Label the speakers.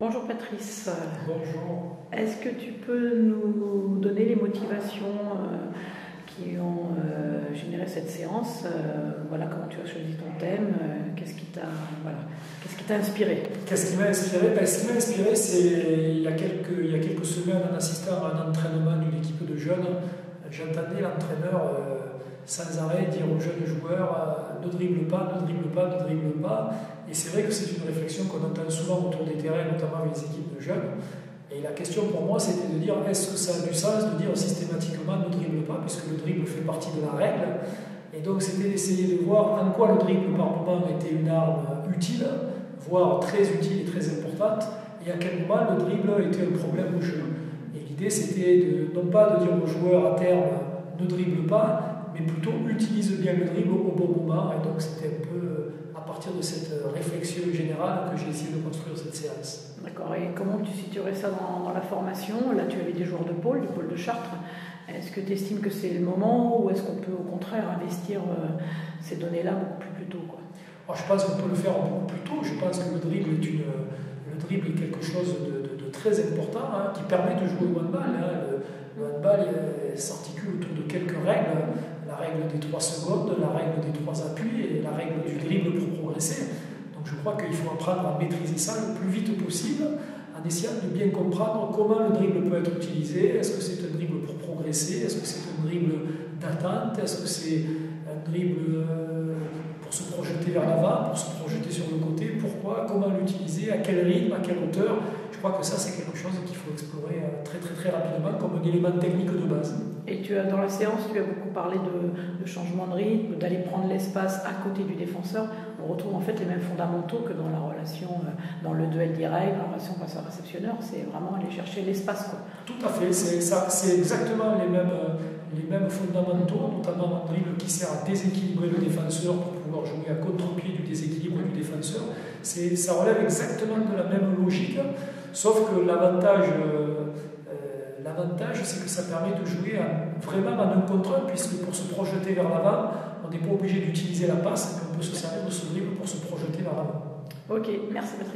Speaker 1: Bonjour Patrice.
Speaker 2: Bonjour.
Speaker 1: Est-ce que tu peux nous donner les motivations qui ont généré cette séance? Voilà, comment tu as choisi ton thème? Qu'est-ce qui t'a inspiré?
Speaker 2: Qu'est-ce qui m'a inspiré? Ce qui m'a inspiré, c'est il y a quelques semaines, en assistant à un entraînement d'une équipe de jeunes, j'entendais l'entraîneur sans arrêt dire aux jeunes joueurs ne dribble pas, ne dribble pas, ne dribble pas. Et c'est vrai que c'est une réflexion qu'on entend souvent autour des terrains, notamment avec les équipes de jeunes. Et la question pour moi, c'était de dire est-ce que ça a du sens de dire systématiquement ne dribble pas, puisque le dribble fait partie de la règle. Et donc c'était d'essayer de voir en quoi le dribble par moment était une arme utile, voire très utile et très importante, et à quel moment le dribble était un problème au jeu. Et l'idée c'était non pas de dire aux joueurs à terme ne dribble pas, mais plutôt utilise bien le dribble au bon moment. Et donc c'était un peu à partir de cette réflexion générale que j'ai essayé de construire cette séance.
Speaker 1: D'accord, et comment tu situerais ça dans la formation? Là tu avais des joueurs de pôle, du pôle de Chartres. Est-ce que tu estimes que c'est le moment ou est-ce qu'on peut au contraire investir ces données-là beaucoup plus tôt, quoi?
Speaker 2: Alors, je pense qu'on peut le faire beaucoup plus tôt. Je pense que le dribble est quelque chose de très important, qui permet de jouer au handball. Le handball s'articule autour de quelques règles. La règle des 3 secondes, la règle des 3 appuis et la règle du dribble pour progresser. Donc je crois qu'il faut apprendre à maîtriser ça le plus vite possible en essayant de bien comprendre comment le dribble peut être utilisé. Est-ce que c'est un dribble pour progresser? Est-ce que c'est un dribble d'attente? Est-ce que c'est un dribble pour se projeter vers l'avant, pour se projeter sur le côté? Pourquoi? Comment l'utiliser? À quel rythme? À quelle hauteur? Je crois que ça, c'est quelque chose qu'il faut explorer très rapidement comme un élément technique de base.
Speaker 1: Et dans la séance, tu as beaucoup parlé de changement de rythme, d'aller prendre l'espace à côté du défenseur. On retrouve en fait les mêmes fondamentaux que dans la relation, dans le duel direct, dans la relation passeur-réceptionneur. C'est vraiment aller chercher l'espace, quoi.
Speaker 2: Tout à fait, c'est exactement les mêmes fondamentaux, notamment un dribble qui sert à déséquilibrer le défenseur pour pouvoir jouer à contre-pied du déséquilibre du défenseur. Ça relève exactement de la même logique, sauf que l'avantage, c'est que ça permet de jouer vraiment en un contre un, puisque pour se projeter vers l'avant, on n'est pas obligé d'utiliser la passe, mais on peut se servir de ce dribble pour se projeter vers l'avant.
Speaker 1: Ok, merci Patrick.